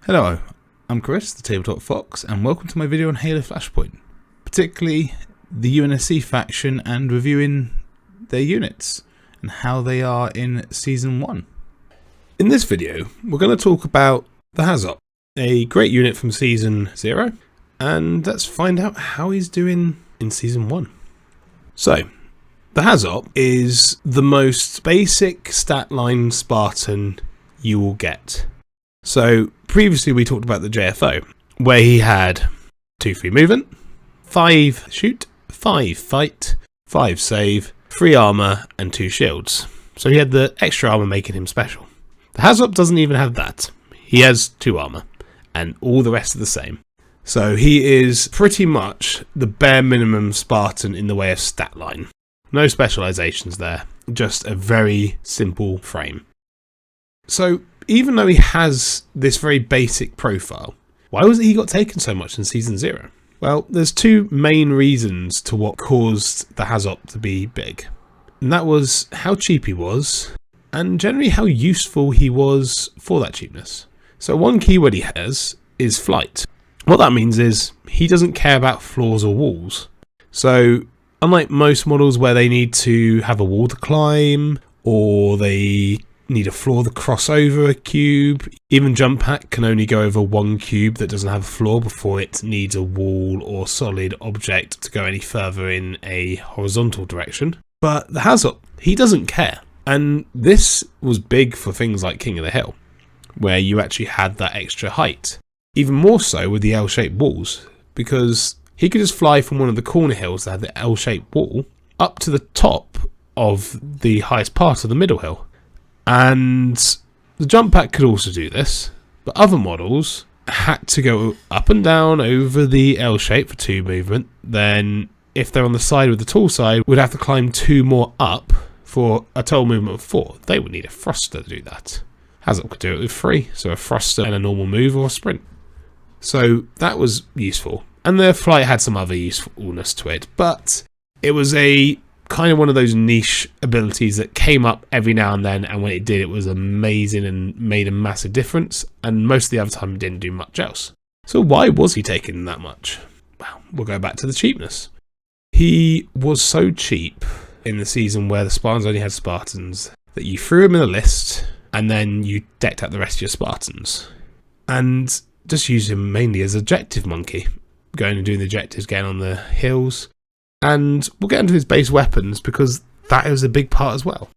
Hello, I'm Chris, the Tabletop Fox, and welcome to my video on Halo Flashpoint, particularly the UNSC faction and reviewing their units and how they are in Season 1. In this video, we're going to talk about the HAZOP, a great unit from Season 0, and let's find out how he's doing in Season 1. So, the HAZOP is the most basic stat line Spartan you will get. So, previously we talked about the JFO, where he had 2 free movement, 5 shoot, 5 fight, 5 save, 3 armor, and 2 shields. So he had the extra armor making him special. The HAZOP doesn't even have that. He has 2 armor, and all the rest are the same. So he is pretty much the bare minimum Spartan in the way of stat line. No specializations there, just a very simple frame. So, even though he has this very basic profile, why was it he got taken so much in Season 0? Well, there's 2 main reasons to what caused the HAZOP to be big. And that was how cheap he was, and generally how useful he was for that cheapness. So one keyword he has is flight. What that means is he doesn't care about floors or walls. So unlike most models where they need to have a wall to climb, or they need a floor to cross over a cube. Even Jump Pack can only go over 1 cube that doesn't have a floor before it needs a wall or solid object to go any further in a horizontal direction. But the HAZOP, he doesn't care. And this was big for things like King of the Hill, where you actually had that extra height. Even more so with the L-shaped walls, because he could just fly from one of the corner hills that had the L-shaped wall up to the top of the highest part of the middle hill. And the Jump Pack could also do this, but other models had to go up and down over the L shape for 2 movement. Then, if they're on the side with the tall side, would have to climb 2 more up for a total movement of 4. They would need a thruster to do that. HAZOP could do it with 3, so a thruster and a normal move or a sprint. So that was useful, and the flight had some other usefulness to it, but it was a kind of one of those niche abilities that came up every now and then, and when it did, it was amazing and made a massive difference, and most of the other time it didn't do much else. So why was he taking that much? Well, we'll go back to the cheapness. He was so cheap in the season where the Spartans only had Spartans that you threw him in a list and then you decked out the rest of your Spartans and just used him mainly as objective monkey, going and doing the objectives, getting on the hills. And we'll get into his base weapons because that was a big part as well.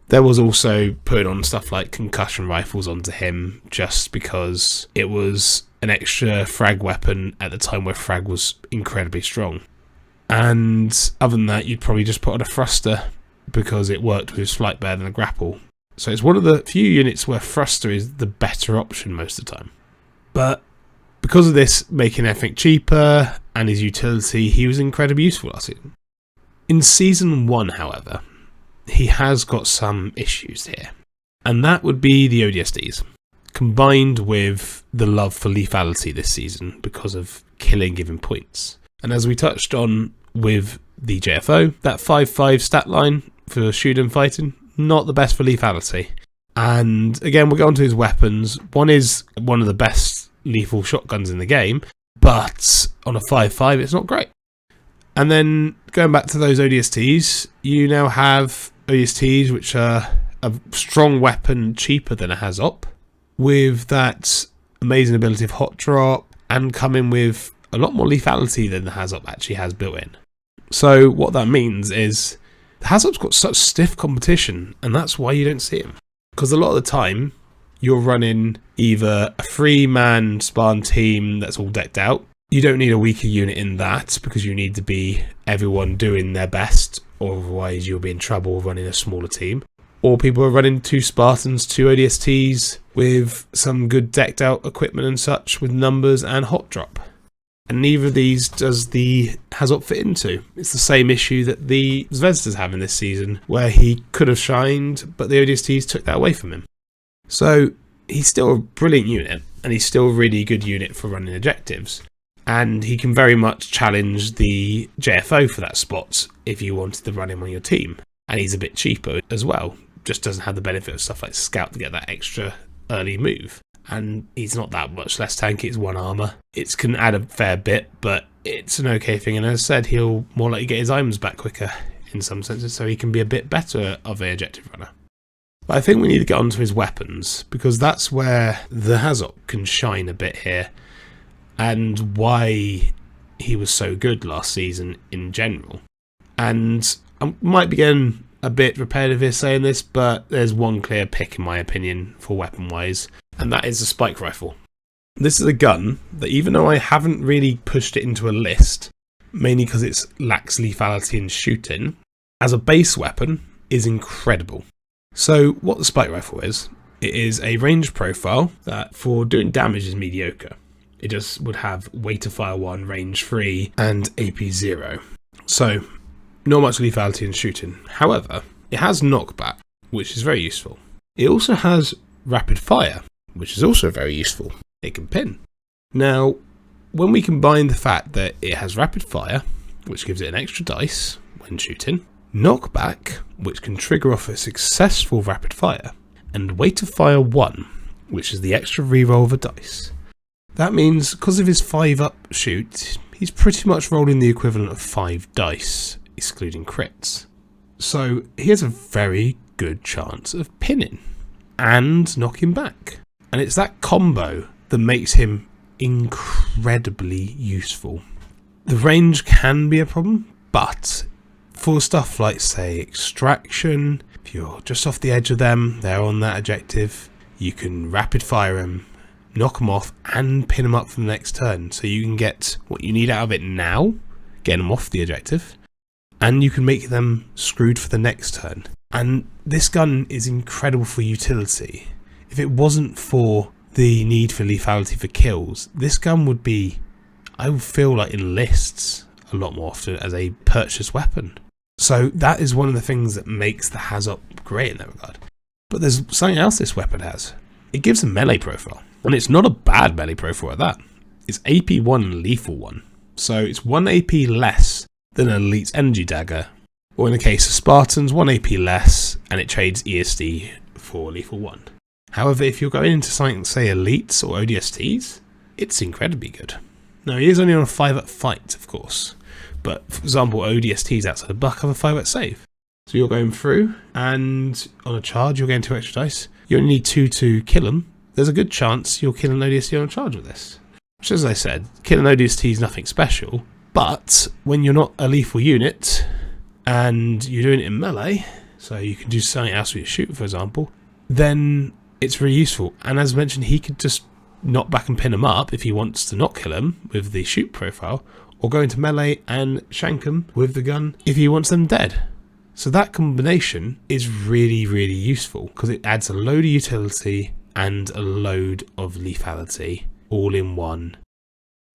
There was also putting on stuff like concussion rifles onto him just because it was an extra frag weapon at the time where frag was incredibly strong. And other than that, you'd probably just put on a thruster because it worked with his flight better than a grapple. So it's one of the few units where thruster is the better option most of the time. But because of this making everything cheaper and his utility, he was incredibly useful last season. In Season 1, however, he has got some issues here. And that would be the ODSDs, combined with the love for lethality this season because of killing given points. And as we touched on with the JFO, that 5-5 stat line for shooting and fighting, not the best for lethality. And again, we'll get onto his weapons. One is one of the best lethal shotguns in the game, but on a 5-5 it's not great. And then going back to those ODSTs, you now have ODSTs which are a strong weapon cheaper than a HAZOP, with that amazing ability of hot drop and coming with a lot more lethality than the HAZOP actually has built in. So what that means is the HAZOP's got such stiff competition, and that's why you don't see him. Because a lot of the time you're running either a 3-man Spartan team that's all decked out. You don't need a weaker unit in that because you need to be everyone doing their best, or otherwise you'll be in trouble running a smaller team. Or people are running 2 Spartans, 2 ODSTs with some good decked out equipment and such with numbers and hot drop. And neither of these does the HAZOP fit into. It's the same issue that the Zvezdas have in this season, where he could have shined, but the ODSTs took that away from him. So he's still a brilliant unit, and he's still a really good unit for running objectives. And he can very much challenge the JFO for that spot if you wanted to run him on your team. And he's a bit cheaper as well, just doesn't have the benefit of stuff like Scout to get that extra early move. and he's not that much less tanky. It's 1 armor. It can add a fair bit, but it's an okay thing. And as I said, he'll more likely get his items back quicker in some senses, so he can be a bit better of an objective runner. But I think we need to get onto his weapons, because that's where the HAZOP can shine a bit here, and why he was so good last season in general. And I might be getting a bit repetitive here saying this, but there's one clear pick in my opinion for weapon wise, and that is the spike rifle. This is a gun that, even though I haven't really pushed it into a list, mainly because it lacks lethality and shooting, as a base weapon is incredible. So what the spike rifle is, it is a range profile that for doing damage is mediocre. It just would have weight of fire 1, range 3 and AP 0. So not much lethality and shooting. However, it has knockback, which is very useful. It also has rapid fire, which is also very useful. It can pin. Now, when we combine the fact that it has rapid fire, which gives it an extra dice when shooting, knockback, which can trigger off a successful rapid fire, and weight of fire 1, which is the extra reroll of a dice, that means because of his 5-up shoot, he's pretty much rolling the equivalent of 5 dice, excluding crits. So he has a very good chance of pinning and knocking back. And it's that combo that makes him incredibly useful. The range can be a problem, but for stuff like, say, extraction, if you're just off the edge of them, they're on that objective, you can rapid fire them, knock them off, and pin them up for the next turn. So you can get what you need out of it now, get them off the objective, and you can make them screwed for the next turn. And this gun is incredible for utility. If it wasn't for the need for lethality for kills, this gun would be, I would feel like, in lists a lot more often as a purchase weapon. So that is one of the things that makes the HAZOP great in that regard. But there's something else this weapon has. It gives a melee profile, and it's not a bad melee profile at that. It's AP 1 and lethal 1, so it's 1 AP less than an Elite's energy dagger, or in the case of Spartans, 1 AP less, and it trades ESD for lethal 1. However, if you're going into something, say, Elites or ODSTs, it's incredibly good. Now, he is only on a 5-up fight, of course, but for example, ODSTs outside of Buck have a 5-up save. So you're going through, and on a charge, you're getting 2 extra dice. You only need 2 to kill them. There's a good chance you'll kill an ODST on a charge with this. Which, as I said, killing ODST is nothing special, but when you're not a lethal unit, and you're doing it in melee, so you can do something else with your shoot, for example, then it's really useful. And as mentioned, he could just knock back and pin him up if he wants to not kill him with the shoot profile, or go into melee and shank him with the gun if he wants them dead. So that combination is really, really useful because it adds a load of utility and a load of lethality all in one.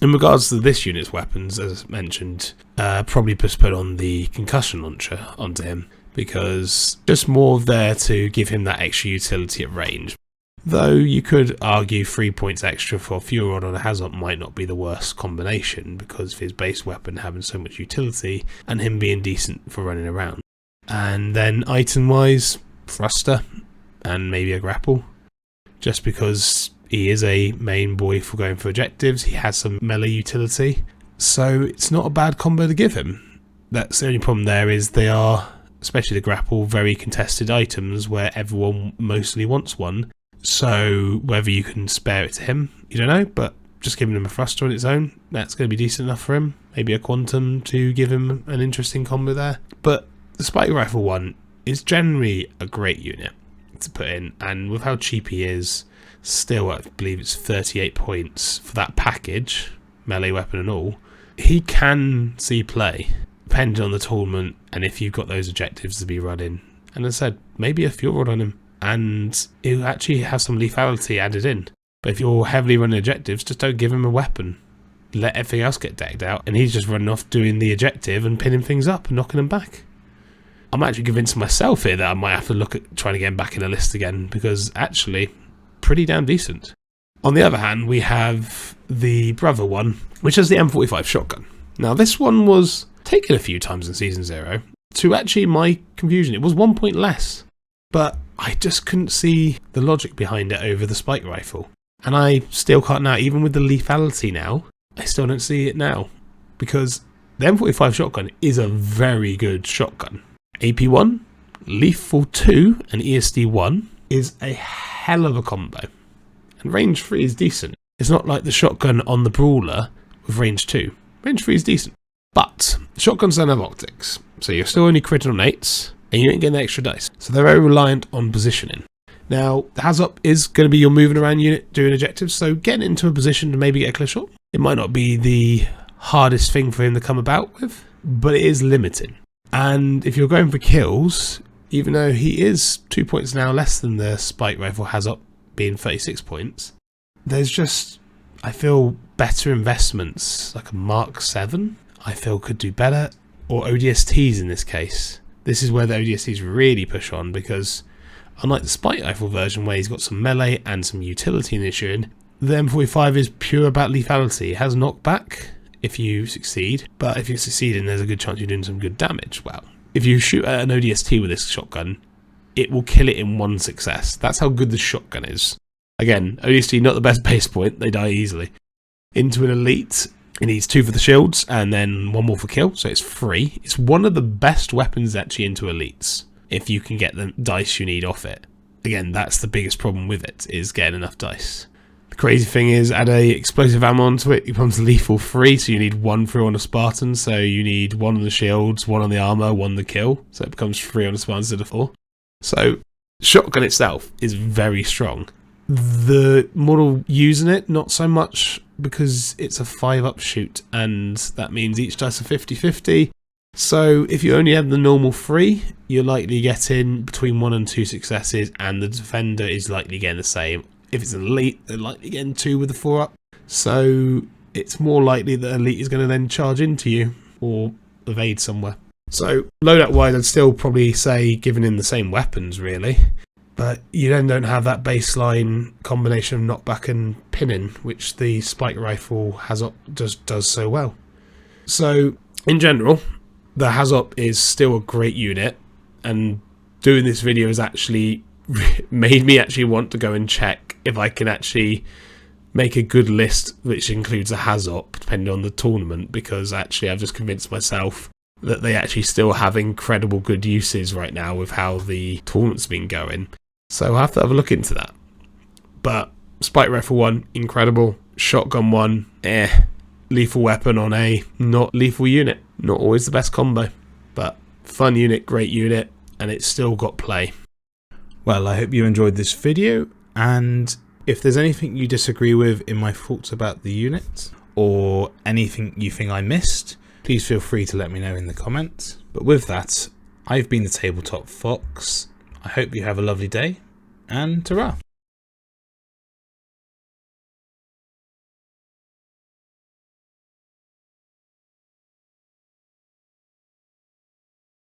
In regards to this unit's weapons, as mentioned, probably just put on the concussion launcher onto him, because just more there to give him that extra utility at range. Though you could argue 3 points extra for fuel rod on a HAZOP might not be the worst combination because of his base weapon having so much utility and him being decent for running around. And then item wise, thruster and maybe a grapple, just because he is a main boy for going for objectives. He has some melee utility, so it's not a bad combo to give him. That's the only problem there, is they are, especially the grapple, very contested items where everyone mostly wants one. So whether you can spare it to him, you don't know, but just giving him a thruster on its own, that's going to be decent enough for him. Maybe a quantum to give him an interesting combo there. But the spike rifle one is generally a great unit to put in, and with how cheap he is, still I believe it's 38 points for that package, melee weapon and all, he can see play, depending on the tournament and if you've got those objectives to be running. And as I said, maybe a fuel rod on him, and he'll actually have some lethality added in. But if you're heavily running objectives, just don't give him a weapon. Let everything else get decked out, and he's just running off doing the objective and pinning things up and knocking them back. I'm actually convinced myself here that I might have to look at trying to get him back in the list again, because actually, pretty damn decent. On the other hand, we have the brother one, which is the M45 shotgun. Now, this one was taken a few times in Season 0. To actually my confusion, it was 1 point less. But I just couldn't see the logic behind it over the spike rifle. And I still can't now, even with the lethality now, I still don't see it now. Because the M45 shotgun is a very good shotgun. AP1, Lethal 2 and ESD 1 is a hell of a combo. And range 3 is decent. It's not like the shotgun on the Brawler with range 2. Range 3 is decent. But shotguns don't have optics, so you're still only critting on 8s, and you ain't getting the extra dice. So they're very reliant on positioning. Now, the HAZOP is going to be your moving around unit doing objectives, so getting into a position to maybe get a clear shot, it might not be the hardest thing for him to come about with, but it is limiting. And if you're going for kills, even though he is 2 points now less than the Spike Rifle HAZOP being 36 points, there's just, I feel, better investments, like a Mark 7, I feel could do better, or ODSTs in this case. This is where the ODSTs really push on, because unlike the Spike Rifle version where he's got some melee and some utility in issuing, the M45 is pure about lethality. It has knockback if you succeed, but if you're succeeding there's a good chance you're doing some good damage. Well, if you shoot at an ODST with this shotgun, it will kill it in one success. That's how good the shotgun is. Again, ODST not the best base point, they die easily. Into an elite, it needs 2 for the shields and then 1 more for kill, so it's free. It's one of the best weapons actually into elites, if you can get the dice you need off it. Again, that's the biggest problem with it, is getting enough dice. The crazy thing is, add a explosive ammo onto it, it becomes lethal 3, so you need 1 through on a Spartan, so you need 1 on the shields, 1 on the armor, 1 the kill, so it becomes 3 on a Spartan instead of 4. So, shotgun itself is very strong. The model using it, not so much, because it's a 5-up shoot, and that means each dice are 50-50. So if you only have the normal 3, you're likely getting between 1 and 2 successes, and the defender is likely getting the same. If it's an elite, they're likely getting 2 with the 4-up. So it's more likely that elite is going to then charge into you, or evade somewhere. So loadout-wise, I'd still probably say giving him the same weapons, really. But you then don't have that baseline combination of knockback and pinning, which the Spike Rifle HAZOP does so well. So, in general, the HAZOP is still a great unit, and doing this video has actually made me actually want to go and check if I can actually make a good list which includes a HAZOP, depending on the tournament, because actually I've just convinced myself that they actually still have incredible good uses right now with how the tournament's been going. So I'll have to have a look into that. But Spike Rifle 1, incredible. Shotgun 1, lethal weapon on a not lethal unit. Not always the best combo, but fun unit, great unit, and it's still got play. Well, I hope you enjoyed this video, and if there's anything you disagree with in my thoughts about the unit, or anything you think I missed, please feel free to let me know in the comments. But with that, I've been the Tabletop Fox. I hope you have a lovely day, and ta-ra!